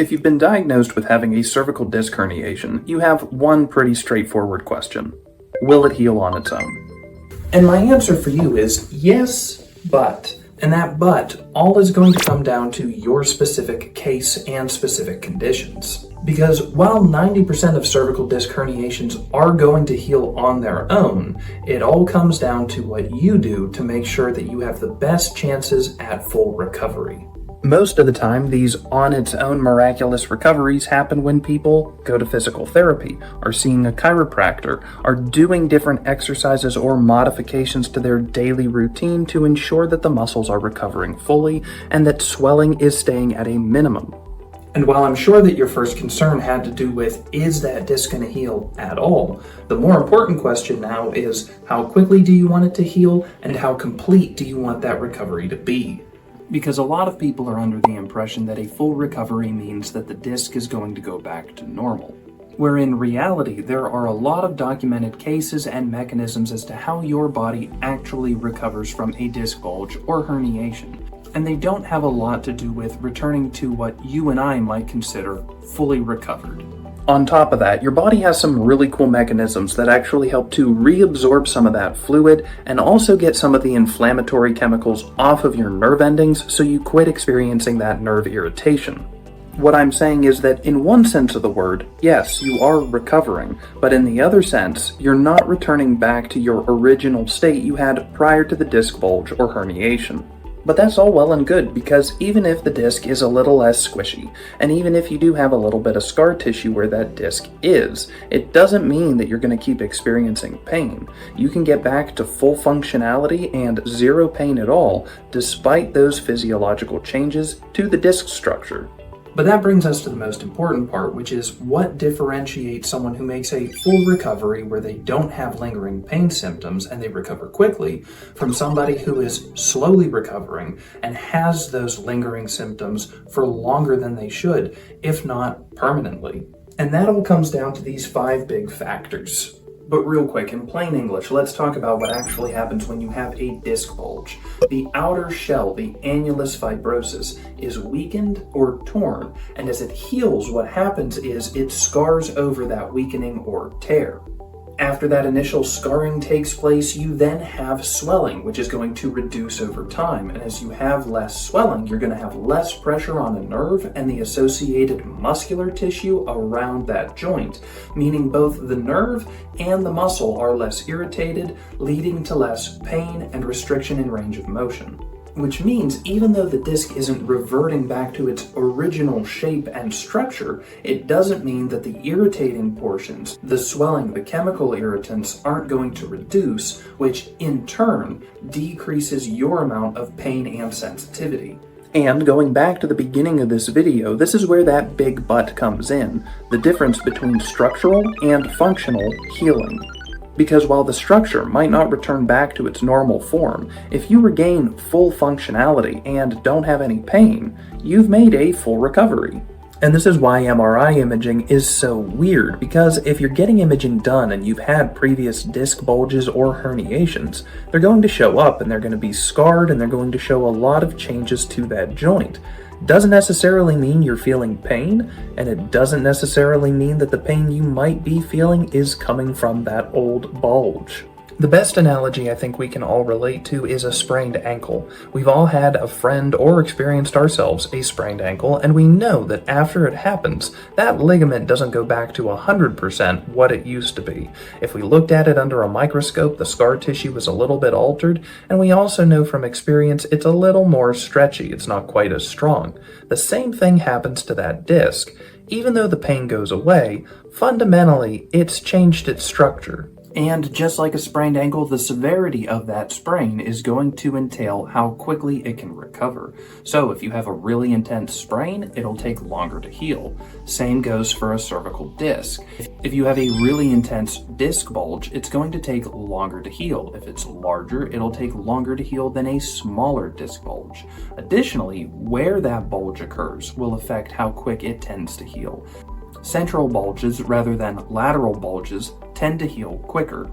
If you've been diagnosed with having a cervical disc herniation, you have one pretty straightforward question. Will it heal on its own? And my answer for you is yes, but. And that but all is going to come down to your specific case and specific conditions. Because while 90% of cervical disc herniations are going to heal on their own, it all comes down to what you do to make sure that you have the best chances at full recovery. Most of the time, these on-its-own miraculous recoveries happen when people go to physical therapy, are seeing a chiropractor, are doing different exercises or modifications to their daily routine to ensure that the muscles are recovering fully and that swelling is staying at a minimum. And while I'm sure that your first concern had to do with, is that disc going to heal at all? The more important question now is, how quickly do you want it to heal and how complete do you want that recovery to be? Because a lot of people are under the impression that a full recovery means that the disc is going to go back to normal. Where in reality, there are a lot of documented cases and mechanisms as to how your body actually recovers from a disc bulge or herniation. And they don't have a lot to do with returning to what you and I might consider fully recovered. On top of that, your body has some really cool mechanisms that actually help to reabsorb some of that fluid and also get some of the inflammatory chemicals off of your nerve endings so you quit experiencing that nerve irritation. What I'm saying is that in one sense of the word, yes, you are recovering, but in the other sense, you're not returning back to your original state you had prior to the disc bulge or herniation. But that's all well and good, because even if the disc is a little less squishy, and even if you do have a little bit of scar tissue where that disc is, it doesn't mean that you're going to keep experiencing pain. You can get back to full functionality and zero pain at all, despite those physiological changes to the disc structure. But that brings us to the most important part, which is what differentiates someone who makes a full recovery where they don't have lingering pain symptoms and they recover quickly from somebody who is slowly recovering and has those lingering symptoms for longer than they should, if not permanently. And that all comes down to these 5 big factors. But real quick, in plain English, let's talk about what actually happens when you have a disc bulge. The outer shell, the annulus fibrosus, is weakened or torn, and as it heals, what happens is it scars over that weakening or tear. After that initial scarring takes place, you then have swelling, which is going to reduce over time. And as you have less swelling, you're going to have less pressure on the nerve and the associated muscular tissue around that joint, meaning both the nerve and the muscle are less irritated, leading to less pain and restriction in range of motion. Which means even though the disc isn't reverting back to its original shape and structure, it doesn't mean that the irritating portions, the swelling, the chemical irritants, aren't going to reduce, which in turn decreases your amount of pain and sensitivity. And going back to the beginning of this video, this is where that big but comes in, the difference between structural and functional healing. Because while the structure might not return back to its normal form, if you regain full functionality and don't have any pain, you've made a full recovery. And this is why MRI imaging is so weird, because if you're getting imaging done and you've had previous disc bulges or herniations, they're going to show up and they're going to be scarred and they're going to show a lot of changes to that joint. Doesn't necessarily mean you're feeling pain, and it doesn't necessarily mean that the pain you might be feeling is coming from that old bulge. The best analogy I think we can all relate to is a sprained ankle. We've all had a friend or experienced ourselves a sprained ankle, and we know that after it happens, that ligament doesn't go back to 100% what it used to be. If we looked at it under a microscope, the scar tissue was a little bit altered, and we also know from experience it's a little more stretchy, it's not quite as strong. The same thing happens to that disc. Even though the pain goes away, fundamentally it's changed its structure. And just like a sprained ankle, the severity of that sprain is going to entail how quickly it can recover. So if you have a really intense sprain, it'll take longer to heal. Same goes for a cervical disc. If you have a really intense disc bulge, it's going to take longer to heal. If it's larger, it'll take longer to heal than a smaller disc bulge. Additionally, where that bulge occurs will affect how quick it tends to heal. Central bulges rather than lateral bulges tend to heal quicker.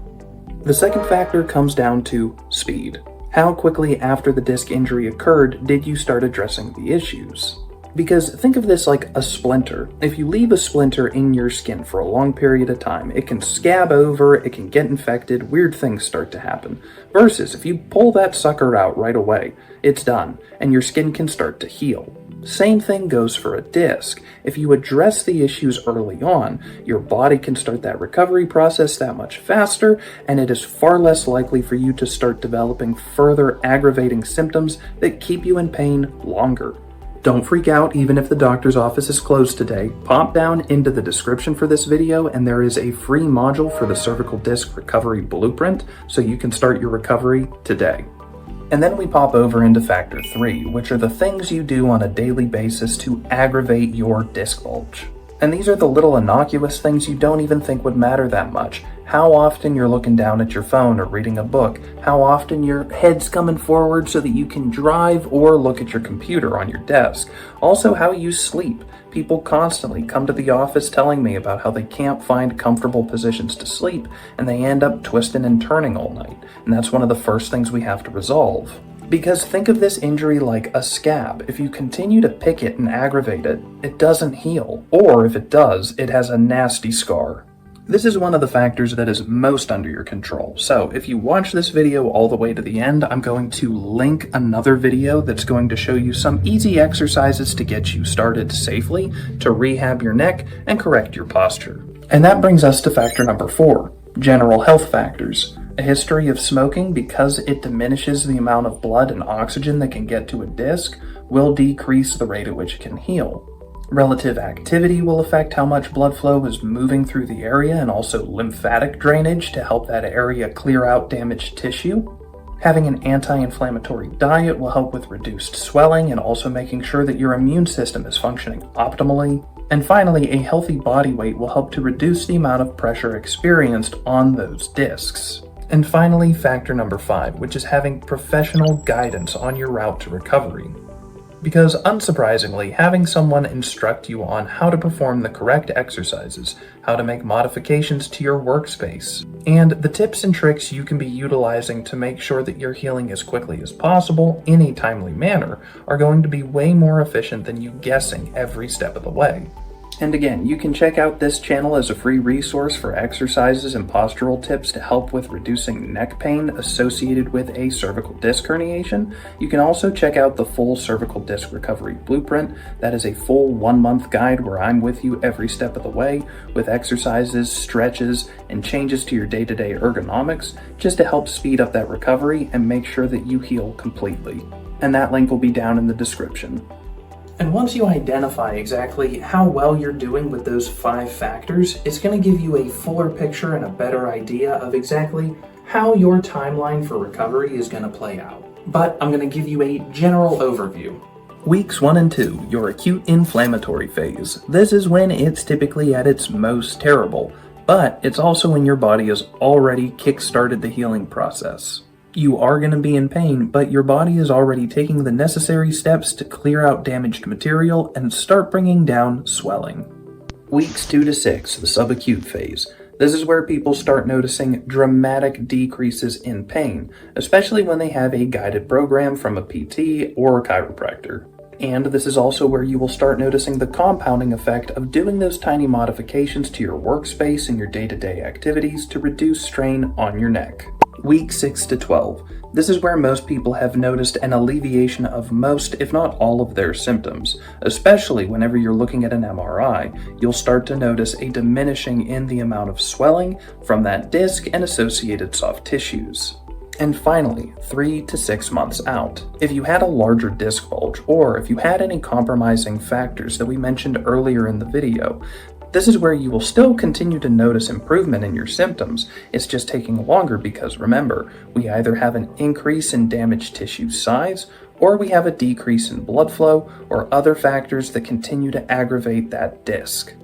The second factor comes down to speed. How quickly after the disc injury occurred did you start addressing the issues? Because think of this like a splinter. If you leave a splinter in your skin for a long period of time, it can scab over, it can get infected, weird things start to happen. Versus if you pull that sucker out right away, it's done, and your skin can start to heal. Same thing goes for a disc. If you address the issues early on, your body can start that recovery process that much faster, and it is far less likely for you to start developing further aggravating symptoms that keep you in pain longer. Don't freak out even if the doctor's office is closed today. Pop down into the description for this video and there is a free module for the cervical disc recovery blueprint so you can start your recovery today. And then we pop over into factor 3, which are the things you do on a daily basis to aggravate your disc bulge. And these are the little innocuous things you don't even think would matter that much. How often you're looking down at your phone or reading a book, how often your head's coming forward so that you can drive or look at your computer on your desk. Also how you sleep. People constantly come to the office telling me about how they can't find comfortable positions to sleep and they end up twisting and turning all night. And that's one of the first things we have to resolve. Because think of this injury like a scab. If you continue to pick it and aggravate it, it doesn't heal. Or if it does, it has a nasty scar. This is one of the factors that is most under your control. So if you watch this video all the way to the end, I'm going to link another video that's going to show you some easy exercises to get you started safely to rehab your neck and correct your posture. And that brings us to factor number 4, general health factors. A history of smoking, because it diminishes the amount of blood and oxygen that can get to a disc, will decrease the rate at which it can heal. Relative activity will affect how much blood flow is moving through the area and also lymphatic drainage to help that area clear out damaged tissue. Having an anti-inflammatory diet will help with reduced swelling and also making sure that your immune system is functioning optimally. And finally, a healthy body weight will help to reduce the amount of pressure experienced on those discs. And finally, factor number 5, which is having professional guidance on your route to recovery. Because unsurprisingly, having someone instruct you on how to perform the correct exercises, how to make modifications to your workspace, and the tips and tricks you can be utilizing to make sure that you're healing as quickly as possible in a timely manner are going to be way more efficient than you guessing every step of the way. And again, you can check out this channel as a free resource for exercises and postural tips to help with reducing neck pain associated with a cervical disc herniation. You can also check out the full cervical disc recovery blueprint. That is a full 1-month guide where I'm with you every step of the way with exercises, stretches, and changes to your day-to-day ergonomics just to help speed up that recovery and make sure that you heal completely. And that link will be down in the description. And once you identify exactly how well you're doing with those 5 factors, it's going to give you a fuller picture and a better idea of exactly how your timeline for recovery is going to play out. But I'm going to give you a general overview. Weeks 1 and 2, your acute inflammatory phase. This is when it's typically at its most terrible, but it's also when your body has already kick-started the healing process. You are going to be in pain, but your body is already taking the necessary steps to clear out damaged material and start bringing down swelling. Weeks 2 to 6, the subacute phase. This is where people start noticing dramatic decreases in pain, especially when they have a guided program from a PT or a chiropractor. And this is also where you will start noticing the compounding effect of doing those tiny modifications to your workspace and your day-to-day activities to reduce strain on your neck. Week 6 to 12. This is where most people have noticed an alleviation of most, if not all, of their symptoms. Especially whenever you're looking at an MRI, you'll start to notice a diminishing in the amount of swelling from that disc and associated soft tissues. And finally, 3 to 6 months out. If you had a larger disc bulge, or if you had any compromising factors that we mentioned earlier in the video, this is where you will still continue to notice improvement in your symptoms. It's just taking longer because remember, we either have an increase in damaged tissue size, or we have a decrease in blood flow, or other factors that continue to aggravate that disc.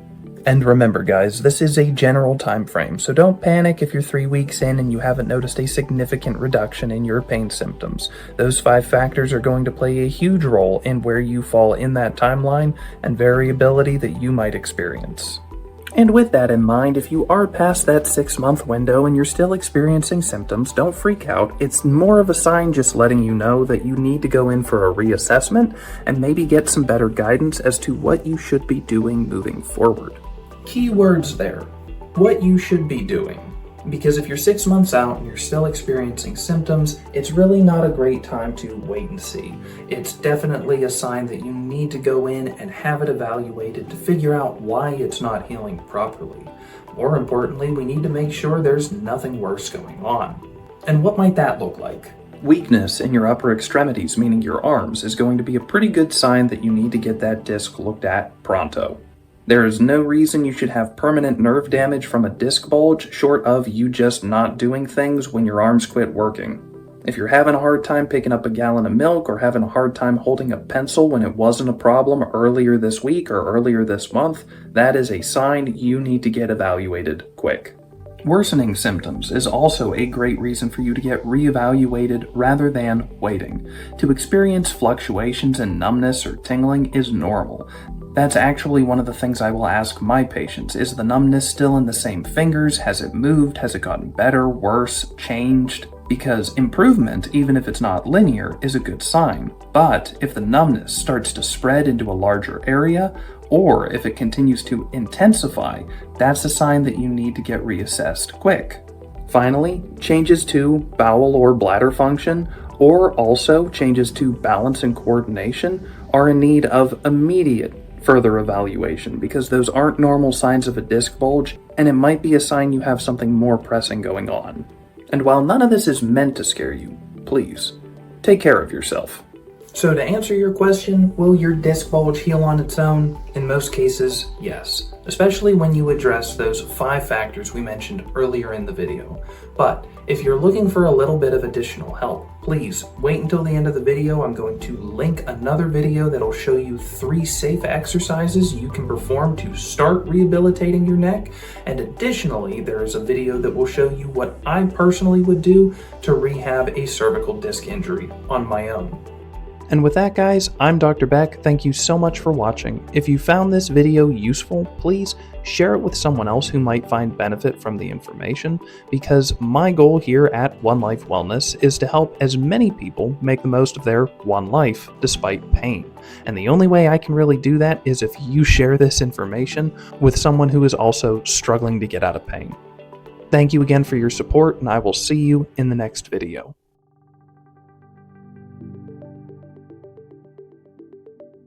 And remember guys, this is a general time frame, so don't panic if you're 3 weeks in and you haven't noticed a significant reduction in your pain symptoms. Those 5 factors are going to play a huge role in where you fall in that timeline and variability that you might experience. And with that in mind, if you are past that 6-month window and you're still experiencing symptoms, don't freak out. It's more of a sign just letting you know that you need to go in for a reassessment and maybe get some better guidance as to what you should be doing moving forward. Key words there, what you should be doing. Because if you're 6 months out and you're still experiencing symptoms, it's really not a great time to wait and see. It's definitely a sign that you need to go in and have it evaluated to figure out why it's not healing properly. More importantly, we need to make sure there's nothing worse going on. And what might that look like? Weakness in your upper extremities, meaning your arms, is going to be a pretty good sign that you need to get that disc looked at pronto. There is no reason you should have permanent nerve damage from a disc bulge short of you just not doing things when your arms quit working. If you're having a hard time picking up a gallon of milk or having a hard time holding a pencil when it wasn't a problem earlier this week or earlier this month, that is a sign you need to get evaluated quick. Worsening symptoms is also a great reason for you to get reevaluated rather than waiting. To experience fluctuations in numbness or tingling is normal. That's actually one of the things I will ask my patients. Is the numbness still in the same fingers? Has it moved? Has it gotten better, worse, changed? Because improvement, even if it's not linear, is a good sign. But if the numbness starts to spread into a larger area, or if it continues to intensify, that's a sign that you need to get reassessed quick. Finally, changes to bowel or bladder function, or also changes to balance and coordination, are in need of immediate further evaluation because those aren't normal signs of a disc bulge, and it might be a sign you have something more pressing going on. And while none of this is meant to scare you, please, take care of yourself. So to answer your question, will your disc bulge heal on its own? In most cases, yes, especially when you address those 5 factors we mentioned earlier in the video. But if you're looking for a little bit of additional help, please wait until the end of the video. I'm going to link another video that'll show you 3 safe exercises you can perform to start rehabilitating your neck. And additionally, there is a video that will show you what I personally would do to rehab a cervical disc injury on my own. And with that, guys, I'm Dr. Beck. Thank you so much for watching. If you found this video useful, please share it with someone else who might find benefit from the information, because my goal here at One Life Wellness is to help as many people make the most of their one life despite pain. And the only way I can really do that is if you share this information with someone who is also struggling to get out of pain. Thank you again for your support, and I will see you in the next video.